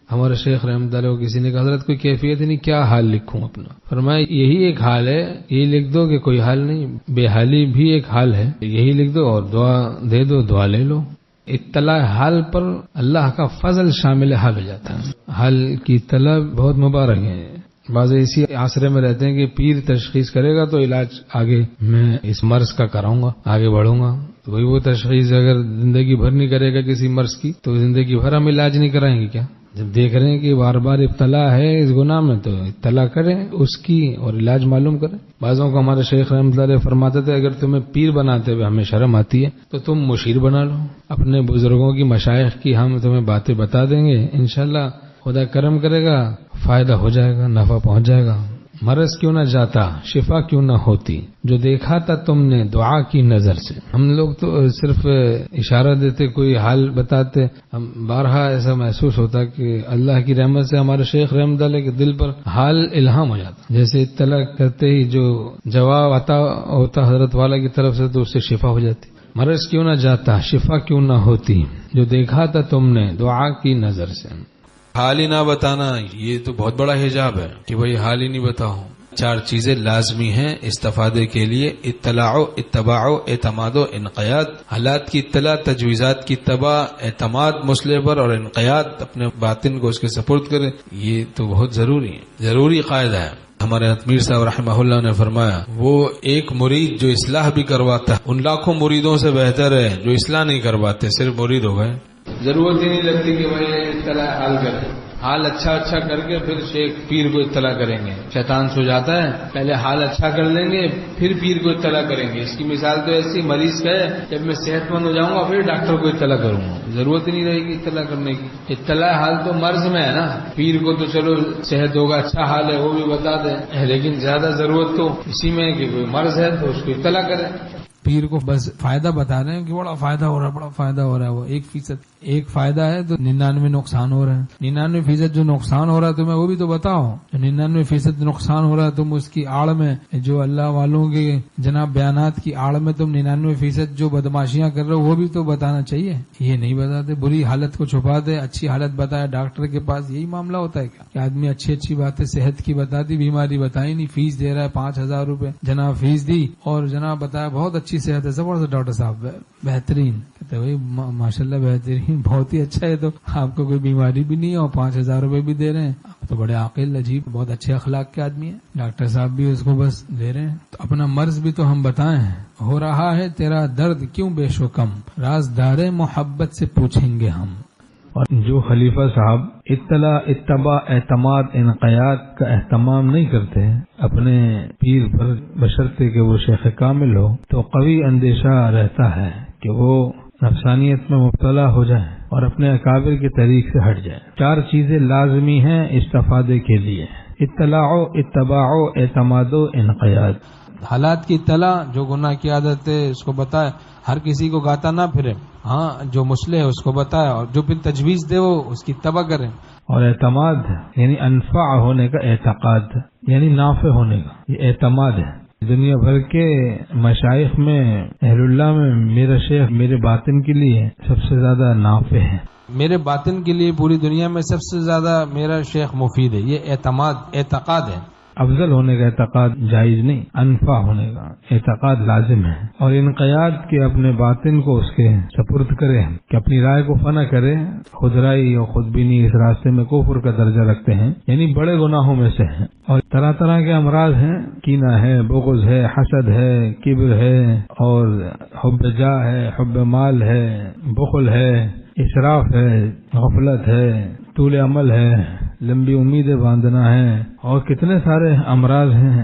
ہمارے شیخ رحمۃ اللہ کو کسی نے کہا حضرت کوئی کیفیت نہیں، کیا حال لکھوں اپنا؟ فرمایا یہی ایک حال ہے، یہی لکھ دو کہ کوئی حال نہیں، بے حالی بھی ایک حال ہے، یہی لکھ دو اور دعا دے دو، دعا لے لو۔ اطلاع حال پر اللہ کا فضل شامل حال ہو جاتا ہے۔ حال کی طلب بہت مبارک ہے۔ بعض اسی آسرے میں رہتے ہیں کہ پیر تشخیص کرے گا تو علاج آگے میں اس مرض کا کراؤں گا، آگے بڑھوں گا، تو وہی وہ تشخیص اگر زندگی بھر نہیں کرے گا کسی مرض کی تو زندگی بھر ہم علاج نہیں کرائیں گے کیا؟ جب دیکھ رہے ہیں کہ بار بار ابتلا ہے اس گناہ میں تو اطلاع کریں اس کی اور علاج معلوم کریں۔ بعضوں کو ہمارے شیخ رحمۃ اللہ علیہ فرماتے تھے اگر تمہیں پیر بناتے ہوئے ہمیں شرم آتی ہے تو تم مشیر بنا لو، اپنے بزرگوں کی مشائخ کی ہم تمہیں باتیں بتا دیں گے، انشاءاللہ خدا کرم کرے گا، فائدہ ہو جائے گا، نفع پہنچ جائے گا۔ مرض کیوں نہ جاتا، شفا کیوں نہ ہوتی، جو دیکھا تھا تم نے دعا کی نظر سے۔ ہم لوگ تو صرف اشارہ دیتے، کوئی حال بتاتے، ہم بارہا ایسا محسوس ہوتا کہ اللہ کی رحمت سے ہمارے شیخ رحمۃ اللہ کے دل پر حال الہام ہو جاتا، جیسے اطلاع کرتے ہی جو جواب عطا ہوتا حضرت والا کی طرف سے تو اس سے شفا ہو جاتی۔ مرض کیوں نہ جاتا، شفا کیوں نہ ہوتی، جو دیکھا تھا تم نے دعا کی نظر سے۔ حال ہی نہ بتانا یہ تو بہت بڑا حجاب ہے کہ بھئی حال ہی نہیں بتاؤ۔ 4 چیزیں لازمی ہیں استفادے کے لیے: اطلاع، اتباع، اعتماد و انقیاد۔ حالات کی اطلاع، تجویزات کی اتباع، اعتماد مسئلے پر اور انقیاد، اپنے باطن کو اس کے سپرد کرے، یہ تو بہت ضروری ہے، ضروری قاعدہ ہے۔ ہمارے میر صاحب رحمہ اللہ نے فرمایا وہ ایک مرید جو اصلاح بھی کرواتا ہے ان لاکھوں مریدوں سے بہتر ہے جو اصلاح نہیں کرواتے، صرف مرید ہو گئے۔ ضرورت ہی نہیں لگتی کہ بھائی اطلاع حال کرے، حال اچھا کر کے پھر شیخ پیر کو اطلاع کریں گے۔ شیطان سو جاتا ہے، پہلے حال اچھا کر لیں گے پھر پیر کو اطلاع کریں گے۔ اس کی مثال تو ایسی، مریض کا ہے جب میں صحت مند ہو جاؤں گا پھر ڈاکٹر کو اطلاع کروں گا، ضرورت ہی نہیں رہے گی اطلاع کرنے کی۔ اطلاع حال تو مرض میں ہے نا، پیر کو تو چلو صحت ہوگا، اچھا حال ہے وہ بھی بتا دیں، لیکن زیادہ ضرورت تو اسی میں ہے کہ کوئی مرض ہے تو اس کو اطلاع کریں۔ پیر کو بس فائدہ بتا رہے ہیں کہ بڑا فائدہ ہو رہا ہے، بڑا فائدہ ہو رہا ہے، وہ 1% ایک فائدہ ہے تو 99 نقصان ہو رہا ہے۔ 99% جو نقصان ہو رہا ہے تمہیں وہ بھی تو بتاؤ۔ جو 99% نقصان ہو رہا ہے تم اس کی آڑ میں، جو اللہ والوں کے جناب بیانات کی آڑ میں تم 99% جو بدماشیاں کر رہے ہو وہ بھی تو بتانا چاہیے۔ یہ نہیں بتاتے، بری حالت کو چھپاتے، اچھی حالت بتایا ڈاکٹر کے پاس، یہی معاملہ ہوتا ہے کیا کہ آدمی اچھی باتیں صحت کی بتا دی، بیماری بتائی نہیں، فیس دے رہا ہے 5000 روپے، جناب فیس دی اور جناب بتایا بہت اچھی صحت ہے، زبردست ڈاکٹر صاحب بہترین، کہتے بھائی ماشاءاللہ بہترین، بہت ہی اچھا ہے، تو آپ کو کوئی بیماری بھی نہیں ہے اور 5000 روپے بھی دے رہے ہیں، آپ تو بڑے عاقل، عجیب، بہت اچھے اخلاق کے آدمی ہیں۔ ڈاکٹر صاحب بھی اس کو بس دے رہے ہیں، تو اپنا مرض بھی تو ہم بتائیں۔ ہو رہا ہے تیرا درد کیوں بے شکم، رازدار محبت سے پوچھیں گے ہم۔ اور جو خلیفہ صاحب اطلاع، اتباع، اعتماد، انقیاد کا اہتمام نہیں کرتے اپنے پیر پر بشرطے کہ وہ شیخ کامل ہو، تو قوی اندیشہ رہتا ہے کہ وہ نفسانیت میں مبتلا ہو جائے اور اپنے اکابر کے طریق سے ہٹ جائے۔ 4 چیزیں لازمی ہیں استفادے کے لیے: اطلاع، اتباع، اعتماد و انقیاد۔ حالات کی اطلاع، جو گناہ کی عادت ہے اس کو بتائے، ہر کسی کو گاتا نہ پھرے، ہاں جو مسئلے ہے اس کو بتائے اور جو پھر تجویز دے وہ اس کی اتباع کریں۔ اور اعتماد یعنی انفع ہونے کا اعتقاد، یعنی نافع ہونے کا، یہ اعتماد ہے۔ دنیا بھر کے مشائخ میں، اہل اللہ میں، میرا شیخ میرے باطن کے لیے سب سے زیادہ نافع ہے، میرے باطن کے لیے پوری دنیا میں سب سے زیادہ میرا شیخ مفید ہے، یہ اعتقاد ہے۔ افضل ہونے کا اعتقاد جائز نہیں، انفع ہونے کا اعتقاد لازم ہے۔ اور انقیاد کے اپنے باطن کو اس کے سپرد کرے کہ اپنی رائے کو فنا کرے۔ خود رائے اور خود بینی اس راستے میں کفر کا درجہ رکھتے ہیں، یعنی بڑے گناہوں میں سے ہیں۔ اور طرح طرح کے امراض ہیں، کینہ ہے، بغض ہے، حسد ہے، کبر ہے، اور حب جاہ ہے، حب مال ہے، بخل ہے، اسراف ہے، غفلت ہے، طول عمل ہے، لمبی امیدیں باندھنا ہے، اور کتنے سارے امراض ہیں،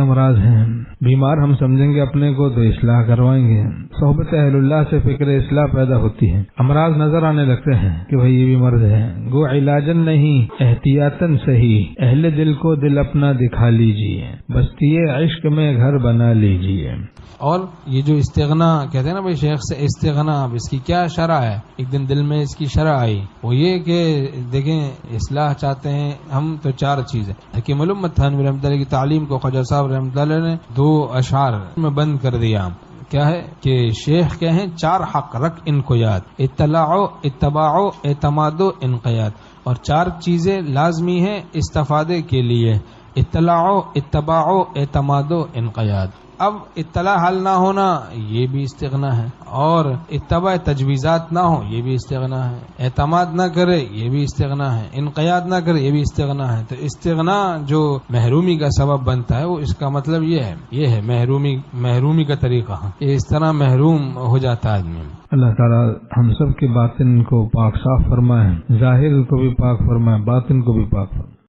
امراض ہیں۔ بیمار ہم سمجھیں گے اپنے کو تو اصلاح کروائیں گے، صحبت اہل اللہ سے فکر اصلاح پیدا ہوتی ہے، امراض نظر آنے لگتے ہیں کہ بھئی یہ بھی مرض ہے، گو علاجن نہیں احتیاطاً صحیح، اہل دل کو دل اپنا دکھا لیجئے، بستی عشق میں گھر بنا لیجئے۔ اور یہ جو استغنا کہتے ہیں نا بھائی شیخ سے استغنا، اب اس کی کیا شرح ہے؟ ایک دن دل میں اس کی شرح آئی، وہ یہ کہ دیکھیں اصلاح چاہتے ہیں ہم تو 4 چیزیں۔ حکیم الامت تھانوی رحمۃ اللہ کی تعلیم کو خواجہ صاحب رحمۃ اللہ نے 2 اشعار میں بند کر دیا کیا ہے کہ شیخ کہیں 4 حق رکھ ان کو یاد، اطلاع، اتباع، اعتماد و انقیاد، اور 4 چیزیں لازمی ہیں استفادے کے لیے، اطلاع، اتباع، اعتماد و انقیاد۔ اب اطلاع حل نہ ہونا یہ بھی استغنا ہے، اور اتباع تجویزات نہ ہو یہ بھی استغنا ہے، اعتماد نہ کرے یہ بھی استغنا ہے، انقیاد نہ کرے یہ بھی استغنا ہے۔ تو استغنا جو محرومی کا سبب بنتا ہے وہ اس کا مطلب یہ ہے محرومی کا طریقہ، یہ اس طرح محروم ہو جاتا ہے آدمی۔ اللہ تعالیٰ ہم سب کے باطن کو پاک صاف فرمائے، ظاہر کو بھی پاک فرمائے، باطن کو بھی پاک فرمائے۔